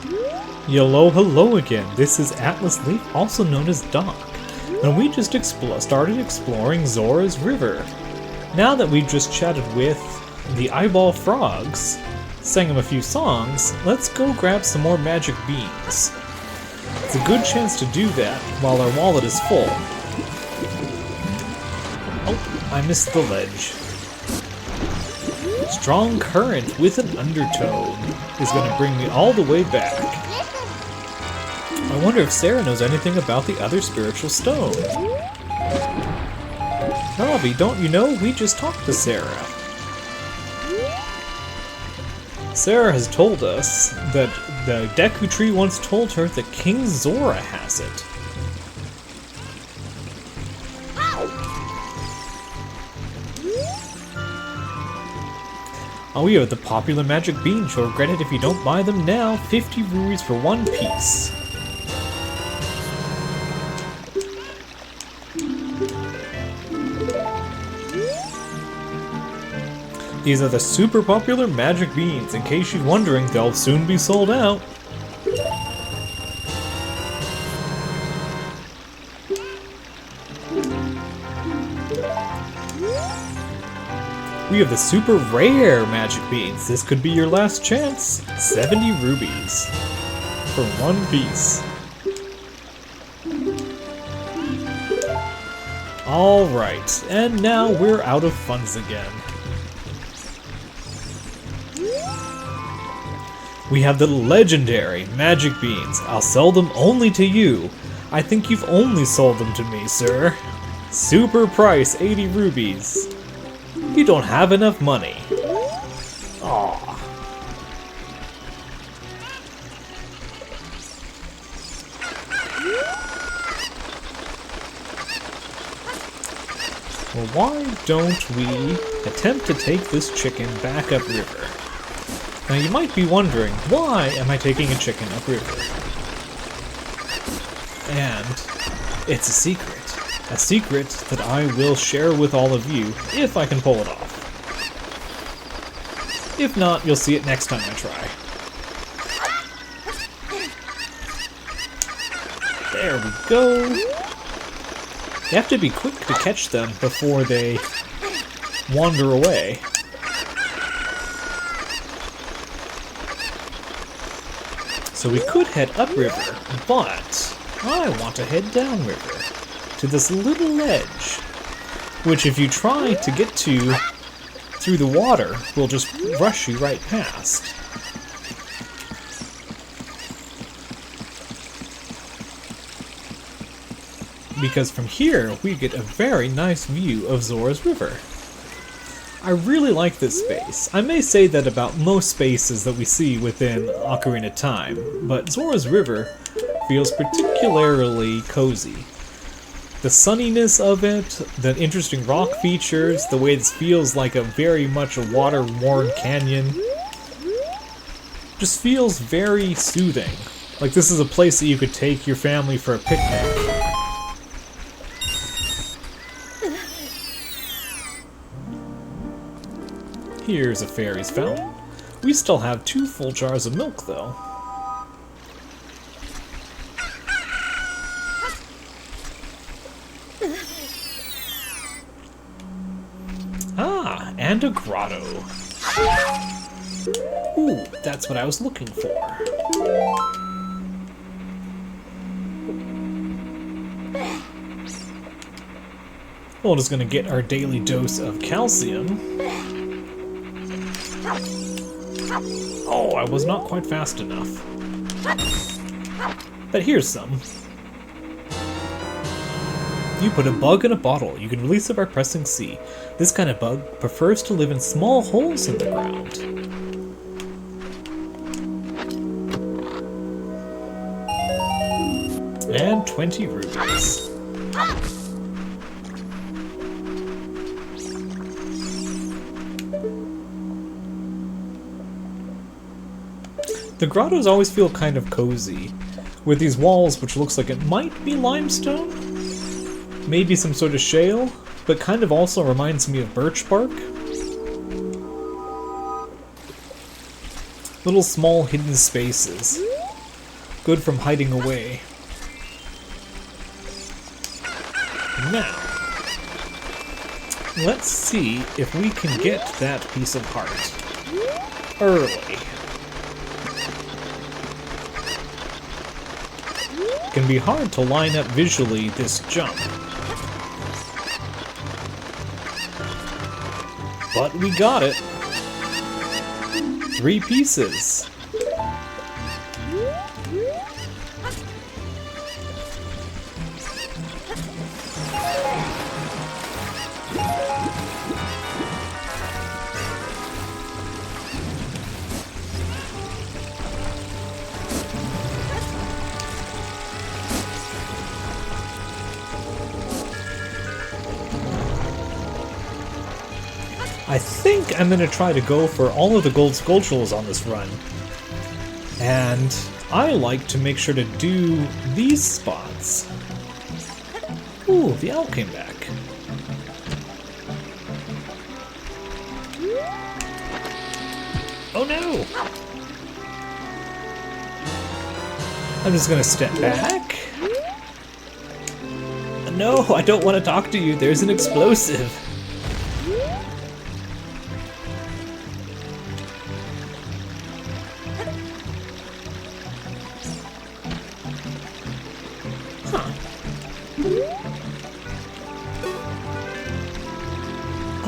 Hello, hello again. This is Atlas Leaf, also known as Doc, and we just started exploring Zora's River. Now that we've just chatted with the eyeball frogs, sang them a few songs, let's go grab some more magic beans. It's a good chance to do that while our wallet is full. Oh, I missed the ledge. Strong current with an undertone is going to bring me all the way back. I wonder if Sarah knows anything about the other spiritual stone. Robbie, don't you know? We just talked to Sarah. Sarah has told us that the Deku Tree once told her that King Zora has it. Oh, we have the popular magic beans. You'll regret it if you don't buy them now. 50 rupees for one piece. These are the super popular magic beans. In case you're wondering, they'll soon be sold out. We have the super rare magic beans. This could be your last chance. 70 rubies for one piece. Alright, and now we're out of funds again. We have the legendary magic beans. I'll sell them only to you. I think you've only sold them to me, sir. Super price, 80 rubies. You don't have enough money. Aww. Well, why don't we attempt to take this chicken back upriver? Now you might be wondering, why am I taking a chicken upriver? And it's a secret. A secret that I will share with all of you, if I can pull it off. If not, you'll see it next time I try. There we go. You have to be quick to catch them before they wander away. So we could head upriver, but I want to head downriver to this little ledge, which if you try to get to through the water, will just rush you right past. Because from here, we get a very nice view of Zora's River. I really like this space. I may say that about most spaces that we see within Ocarina of Time, but Zora's River feels particularly cozy. The sunniness of it, the interesting rock features, the way this feels like a very much a water-worn canyon, just feels very soothing. Like this is a place that you could take your family for a picnic. Here's a fairy's fountain. We still have 2 full jars of milk, though. Ah, and a grotto. Ooh, that's what I was looking for. We're just gonna get our daily dose of calcium. Oh, I was not quite fast enough. But here's some. You put a bug in a bottle. You can release it by pressing C. This kind of bug prefers to live in small holes in the ground. And 20 rubies. The grottos always feel kind of cozy, with these walls which looks like it might be limestone? Maybe some sort of shale, but kind of also reminds me of birch bark. Little small hidden spaces. Good from hiding away. Now, let's see if we can get that piece of heart early. It can be hard to line up visually this jump. But we got it. 3 pieces. I think I'm going to try to go for all of the gold sculptures on this run. And I like to make sure to do these spots. Ooh, the owl came back. Oh no! I'm just going to step back. No, I don't want to talk to you. There's an explosive.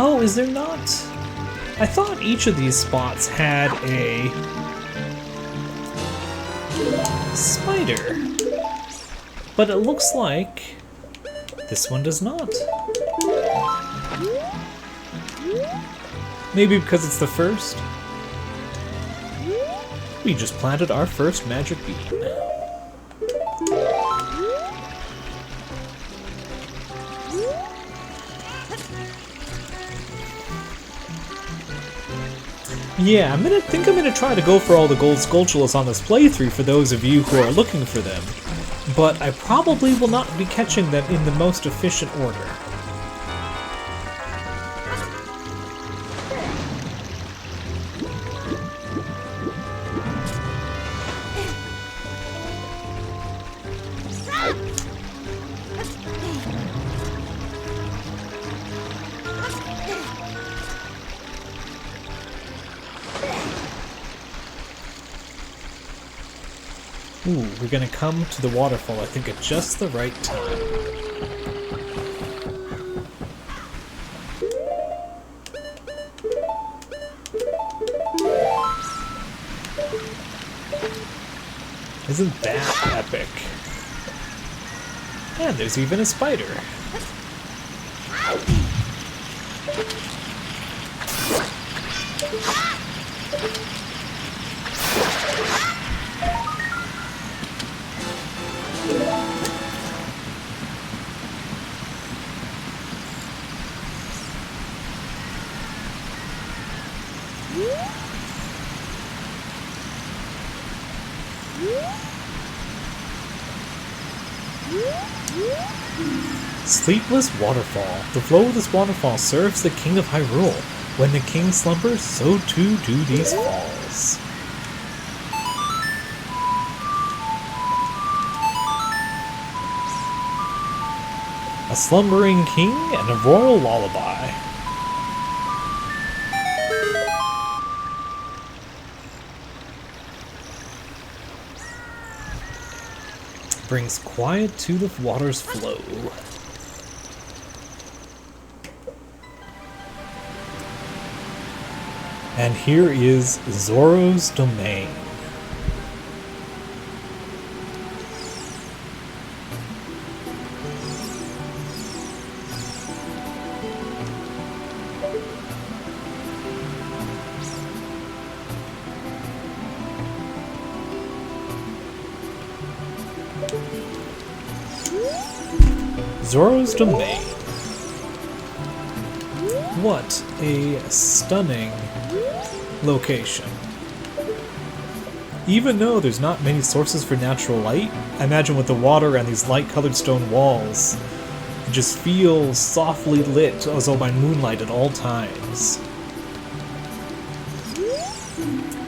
Oh, is there not? I thought each of these spots had a spider, but it looks like this one does not. Maybe because it's the first? We just planted our first magic bean. Yeah, I think I'm gonna try to go for all the gold sculptures on this playthrough for those of you who are looking for them, but I probably will not be catching them in the most efficient order. Ooh, we're gonna come to the waterfall, I think, at just the right time. Isn't that epic? And there's even a spider. Sleepless Waterfall. The flow of this waterfall serves the King of Hyrule. When the king slumbers, so too do these falls. A slumbering king and a royal lullaby. Brings quiet to the water's flow. And here is Zora's domain. Zora's domain. What a stunning location. Even though there's not many sources for natural light, I imagine with the water and these light-colored stone walls, it just feels softly lit as though by moonlight at all times.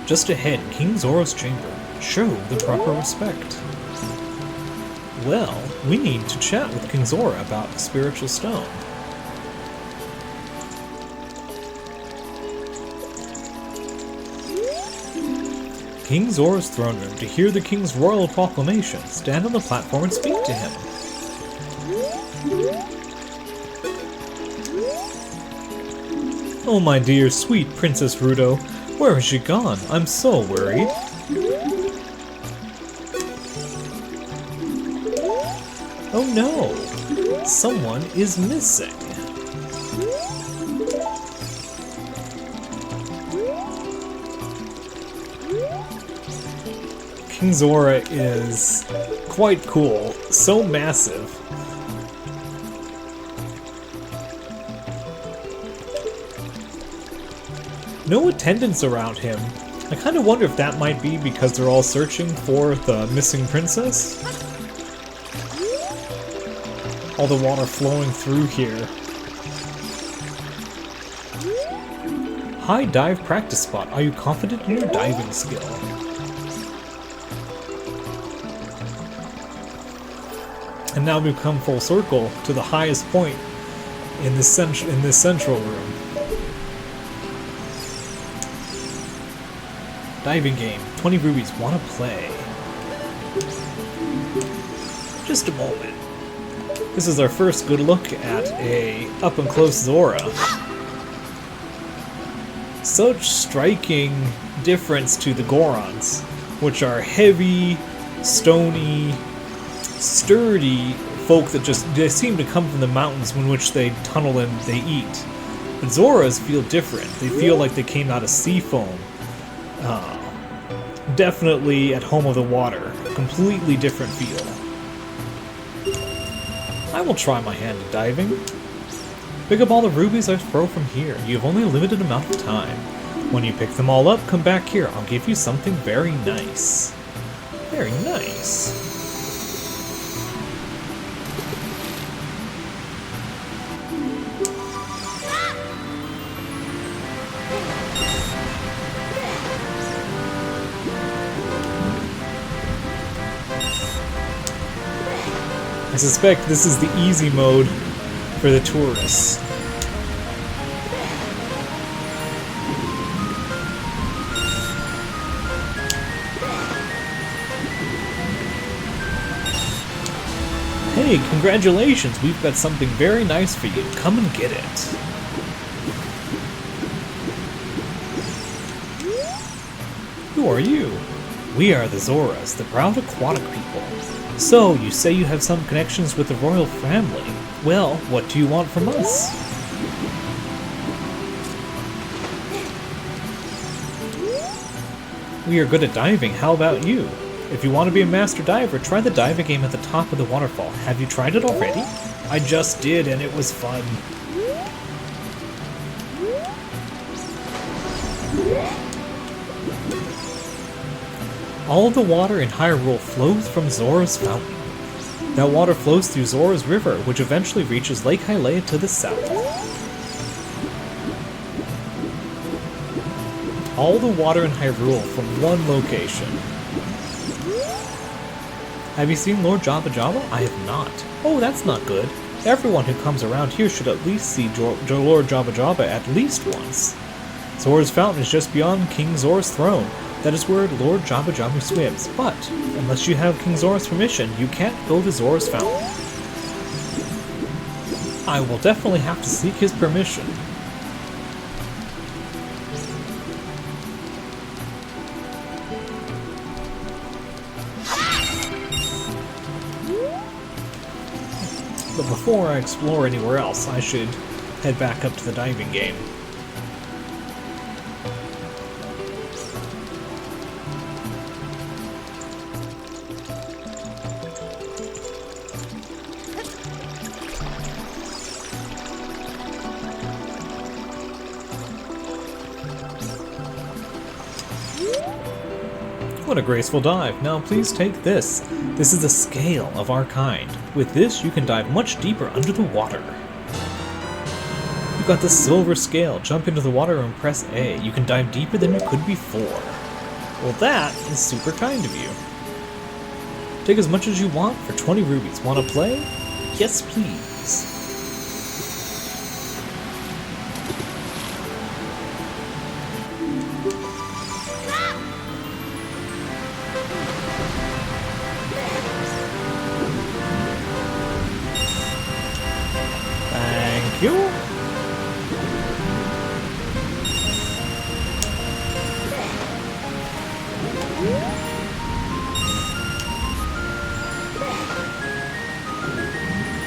Just ahead, King Zora's chamber. Show the proper respect. Well, we need to chat with King Zora about the spiritual stone. King Zora's throne room to hear the king's royal proclamation. Stand on the platform and speak to him. Oh my dear, sweet Princess Ruto, where has she gone? I'm so worried. Oh no! Someone is missing. King Zora is quite cool, so massive. No attendants around him. I kind of wonder if that might be because they're all searching for the missing princess. All the water flowing through here. High dive practice spot. Are you confident in your diving skill? And now we've come full circle to the highest point in this central room. Diving game. 20 rubies. Wanna play? Just a moment. This is our first good look at a up-and-close Zora. Such striking difference to the Gorons, which are heavy, stony, sturdy folk that they seem to come from the mountains in which they tunnel and they eat. But Zoras feel different. They feel like they came out of sea foam. Definitely at home of the water. Completely different feel. I will try my hand at diving. Pick up all the rubies I throw from here. You have only a limited amount of time. When you pick them all up, come back here. I'll give you something very nice. Very nice. I suspect this is the easy mode for the tourists. Hey, congratulations! We've got something very nice for you. Come and get it. Who are you? We are the Zoras, the proud aquatic people. So, you say you have some connections with the royal family. Well, what do you want from us? We are good at diving, how about you? If you want to be a master diver, try the diving game at the top of the waterfall. Have you tried it already? I just did, and it was fun. All of the water in Hyrule flows from Zora's fountain. That water flows through Zora's river, which eventually reaches Lake Hylia to the south. All the water in Hyrule from one location. Have you seen Lord Jabba Jabba? I have not. Oh, that's not good. Everyone who comes around here should at least see Lord Jabba Jabba at least once. Zora's fountain is just beyond King Zora's throne. That is where Lord Jabba Jabba swims, but unless you have King Zora's permission, you can't go to Zora's fountain. I will definitely have to seek his permission. But before I explore anywhere else, I should head back up to the diving game. What a graceful dive. Now please take this. This is the scale of our kind. With this, you can dive much deeper under the water. You've got the silver scale. Jump into the water and press A. You can dive deeper than you could before. Well, that is super kind of you. Take as much as you want for 20 rubies. Want to play? Yes, please. Thank you.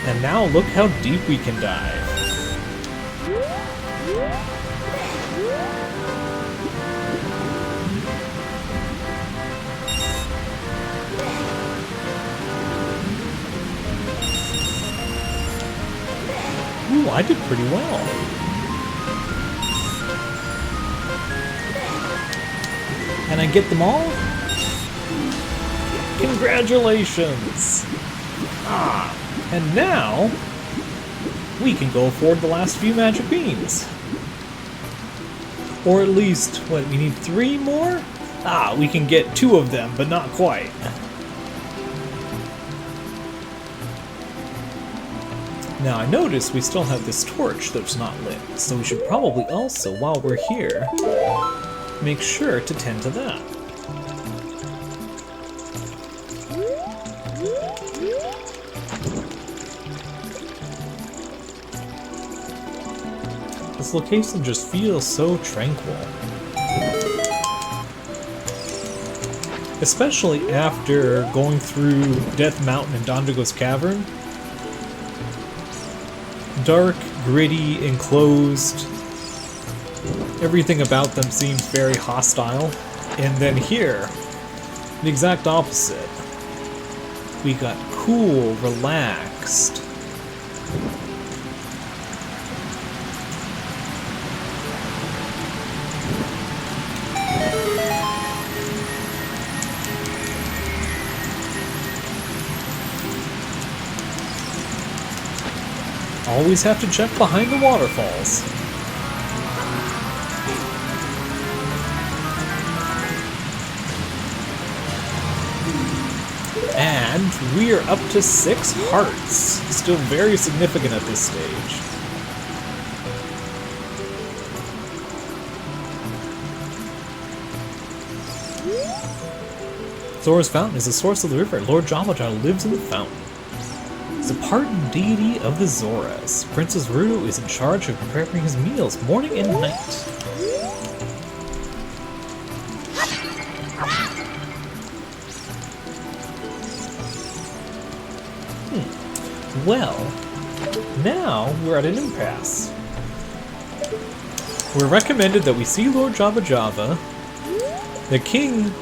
And now look how deep we can dive. Ooh, I did pretty well. And I get them all? Congratulations! Ah, and now we can go afford the last few magic beans. Or at least, what, we need 3 more? Ah, we can get 2 of them, but not quite. Now I notice we still have this torch that's not lit, so we should probably also, while we're here, make sure to tend to that. This location just feels so tranquil. Especially after going through Death Mountain and Dondigo's Cavern. Dark, gritty, enclosed. Everything about them seems very hostile. And then here, the exact opposite. We got cool, relaxed. Always have to check behind the waterfalls. And we are up to 6 hearts. Still very significant at this stage. Zora's Fountain is the source of the river. Lord Jabba lives in the fountain. The pardon deity of the Zoras. Princess Hyrule is in charge of preparing his meals morning and night. Well, now we're at an impasse. We're recommended that we see Lord Jabba. The king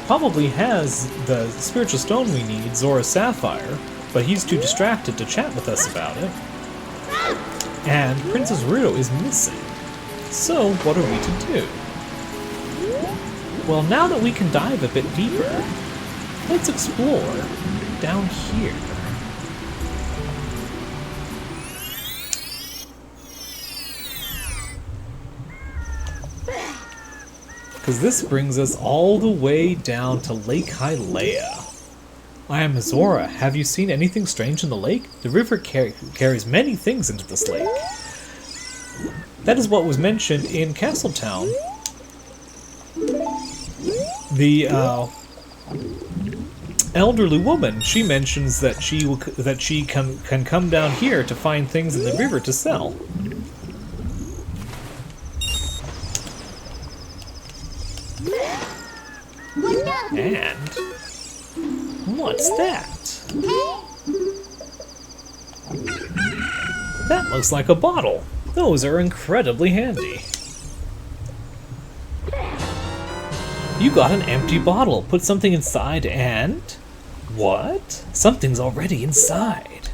probably has the spiritual stone we need, Zora's Sapphire, but he's too distracted to chat with us about it. And Princess Hyrule is missing. So, what are we to do? Well, now that we can dive a bit deeper, let's explore down here. Because this brings us all the way down to Lake Hyrule. I am Zora. Have you seen anything strange in the lake? The river carries many things into this lake. That is what was mentioned in Castletown. The elderly woman, she mentions that she can come down here to find things in the river to sell. And what's that? That looks like a bottle. Those are incredibly handy. You got an empty bottle. Put something inside and... what? Something's already inside.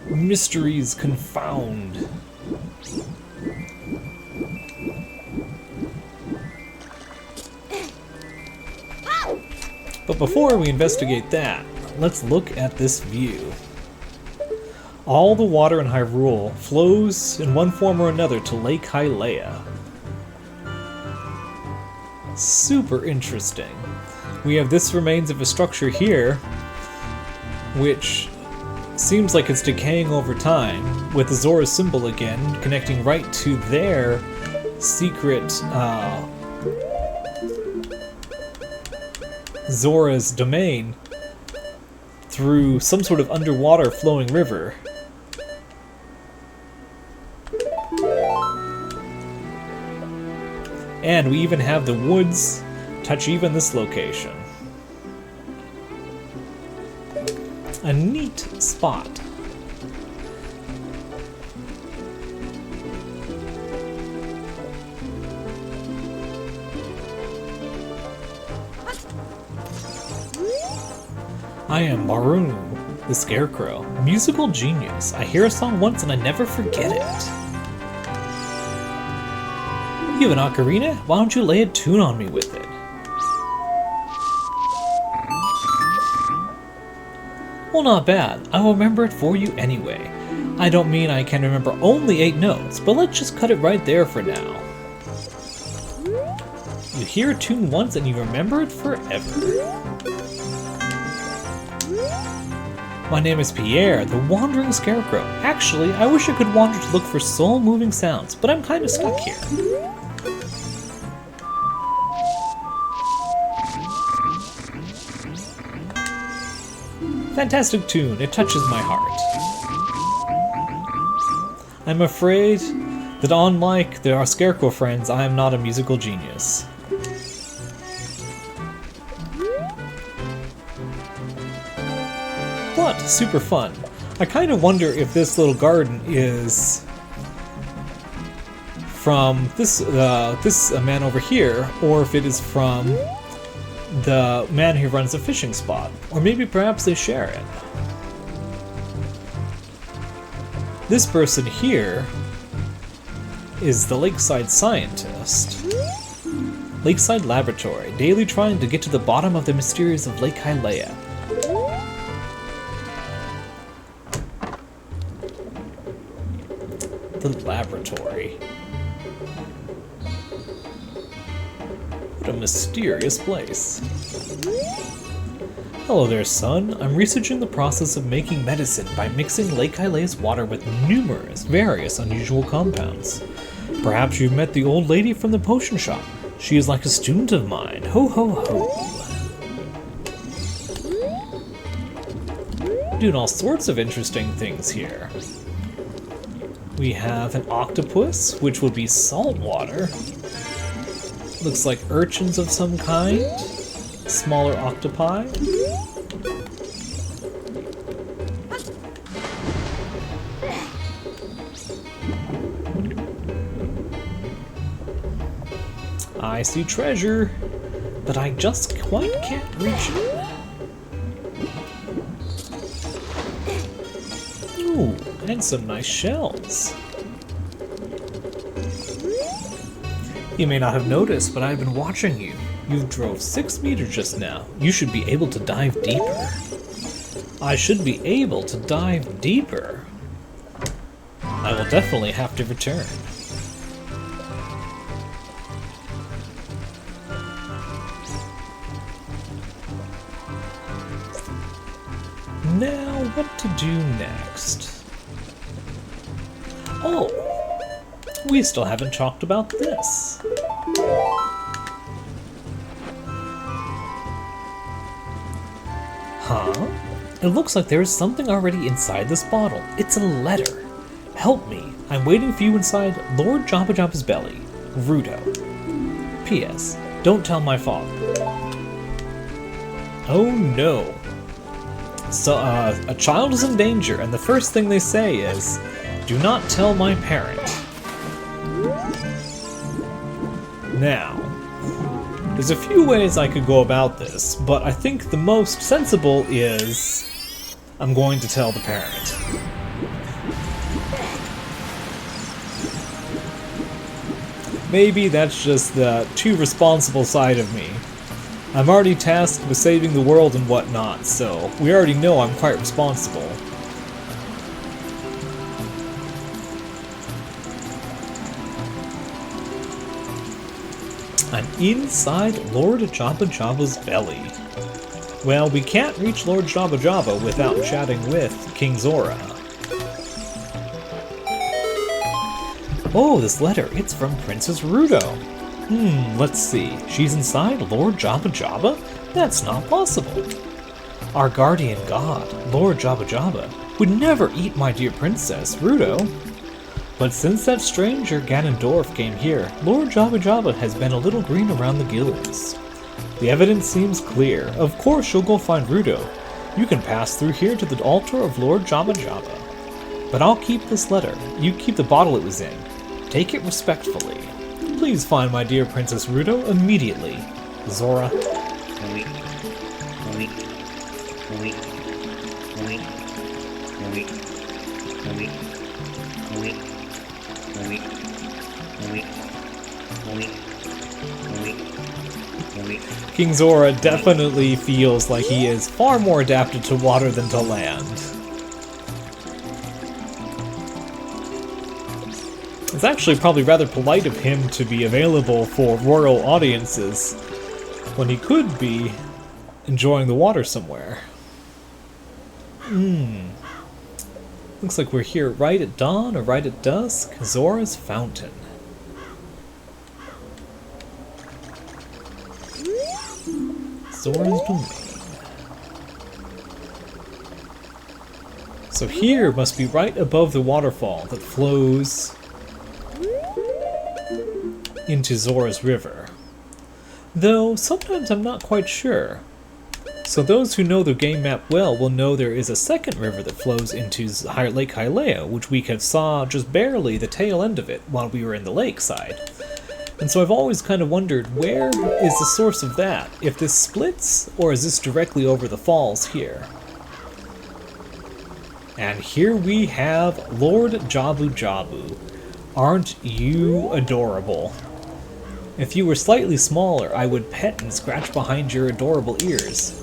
Mysteries confound. But before we investigate that, let's look at this view. All the water in Hyrule flows in one form or another to Lake Hyrule. Super interesting. We have this remains of a structure here, which seems like it's decaying over time, with the Zora symbol again, connecting right to their secret Zora's domain through some sort of underwater flowing river. And we even have the woods touch even this location. A neat spot. I am Maroon, the Scarecrow, musical genius. I hear a song once and I never forget it. You have an ocarina? Why don't you lay a tune on me with it? Well, not bad. I will remember it for you anyway. I don't mean I can remember only 8 notes, but let's just cut it right there for now. You hear a tune once and you remember it forever. My name is Pierre, the Wandering Scarecrow. Actually, I wish I could wander to look for soul-moving sounds, but I'm kinda stuck here. Fantastic tune, it touches my heart. I'm afraid that unlike our Scarecrow friends, I am not a musical genius. But super fun. I kind of wonder if this little garden is from this man over here, or if it is from the man who runs a fishing spot, or maybe perhaps they share it. This person here is the Lakeside Scientist. Lakeside Laboratory, daily trying to get to the bottom of the mysteries of Lake Hyrule. The laboratory. What a mysterious place. Hello there, son. I'm researching the process of making medicine by mixing Lake Hylea's water with numerous, various unusual compounds. Perhaps you've met the old lady from the potion shop. She is like a student of mine. Ho ho ho. Doing all sorts of interesting things here. We have an octopus, which would be salt water. Looks like urchins of some kind. Smaller octopi. I see treasure, but I just quite can't reach it. Ooh, and some nice shells. You may not have noticed, but I've been watching you. You drove 6 meters just now. You should be able to dive deeper. I should be able to dive deeper. I will definitely have to return. Now, what to do next? Oh! We still haven't talked about this. Huh? It looks like there is something already inside this bottle. It's a letter. Help me. I'm waiting for you inside Lord Jabba Jabba's belly. Rudo. P.S. Don't tell my father. Oh no. So, a child is in danger, and the first thing they say is, do not tell my parent. Now, there's a few ways I could go about this, but I think the most sensible is I'm going to tell the parent. Maybe that's just the too responsible side of me. I'm already tasked with saving the world and whatnot, so we already know I'm quite responsible. And inside Lord Jabba Jabba's belly. Well, we can't reach Lord Jabba Jabba without chatting with King Zora. Oh, this letter, it's from Princess Ruto. Let's see. She's inside Lord Jabba Jabba? That's not possible. Our guardian god, Lord Jabba Jabba, would never eat my dear princess, Ruto. But since that stranger Ganondorf came here, Lord Jabba Jabba has been a little green around the gills. The evidence seems clear. Of course you'll go find Ruto. You can pass through here to the altar of Lord Jabba Jabba. But I'll keep this letter. You keep the bottle it was in. Take it respectfully. Please find my dear Princess Ruto immediately. Zora. King Zora definitely feels like he is far more adapted to water than to land. It's actually probably rather polite of him to be available for royal audiences when he could be enjoying the water somewhere. Looks like we're here right at dawn or right at dusk. Zora's Fountain. Zora's Domain. So here must be right above the waterfall that flows into Zora's River. Though sometimes I'm not quite sure. So those who know the game map well will know there is a second river that flows into Lake Hylia, which we saw just barely the tail end of it while we were in the lakeside. And so I've always kind of wondered, where is the source of that? If this splits, or is this directly over the falls here? And here we have Lord Jabu Jabu. Aren't you adorable? If you were slightly smaller, I would pet and scratch behind your adorable ears.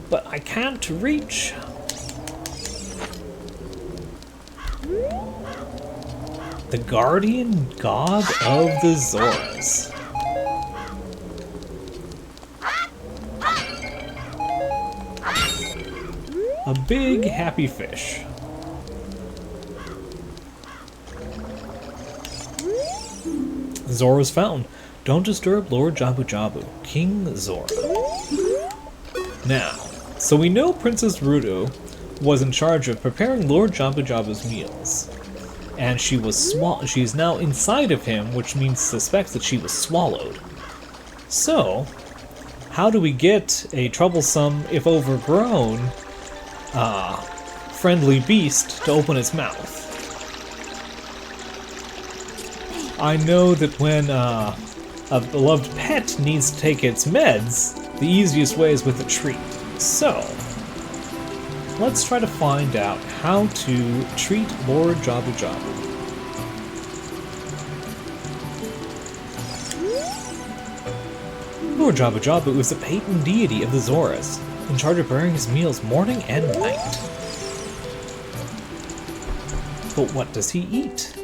But I can't reach. The guardian god of the Zoras. A big happy fish. Zora's Fountain. Don't disturb Lord Jabu Jabu, King Zora. Now, so we know Princess Ruto was in charge of preparing Lord Jabu Jabu's meals. And she's now inside of him, which means suspects that she was swallowed. So, how do we get a troublesome, if overgrown, friendly beast to open its mouth? I know that when a beloved pet needs to take its meds, the easiest way is with a treat. So, let's try to find out how to treat Lord Jabu Jabu. Lord Jabu Jabu is the patron deity of the Zoras, in charge of preparing his meals morning and night. But what does he eat?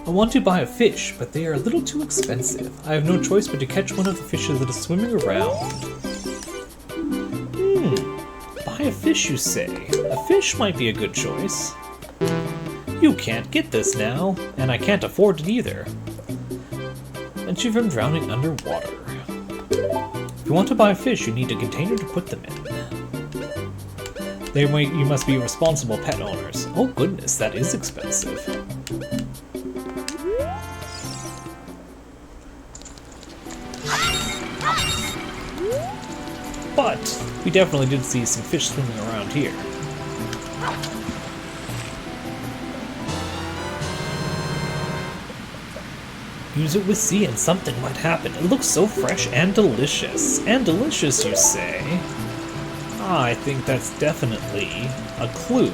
I want to buy a fish, but they are a little too expensive. I have no choice but to catch one of the fishes that is swimming around. Buy a fish, you say? A fish might be a good choice. You can't get this now, and I can't afford it either. And you from drowning underwater. If you want to buy a fish, you need a container to put them in. You must be responsible pet owners. Oh goodness, that is expensive. But we definitely did see some fish swimming around here. Use it with C and something might happen. It looks so fresh and delicious. And delicious, you say? I think that's definitely a clue.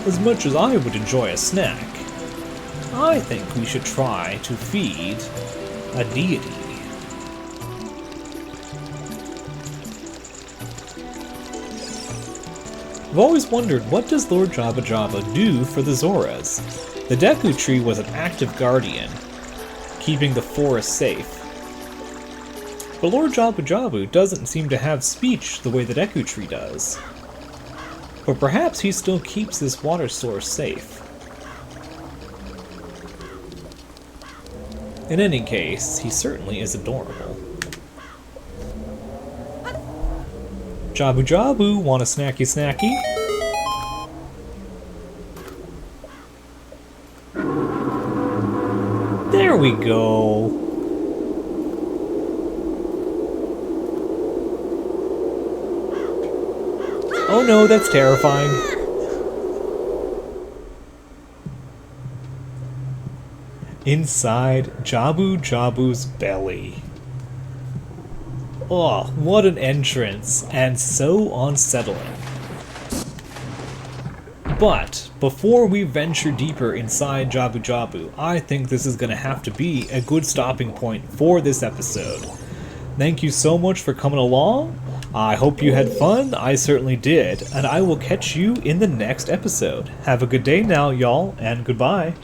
As much as I would enjoy a snack, I think we should try to feed a deity. I've always wondered, what does Lord Jabba Jabba do for the Zoras? The Deku Tree was an active guardian, keeping the forest safe. But Lord Jabba Jabba doesn't seem to have speech the way the Deku Tree does. But perhaps he still keeps this water source safe. In any case, he certainly is adorable. Jabu Jabu, want a snacky snacky? There we go. Oh no, that's terrifying. Inside Jabu Jabu's belly. Oh, what an entrance, and so unsettling. But before we venture deeper inside Jabu Jabu, I think this is going to have to be a good stopping point for this episode. Thank you so much for coming along. I hope you had fun. I certainly did, and I will catch you in the next episode. Have a good day now, y'all, and goodbye.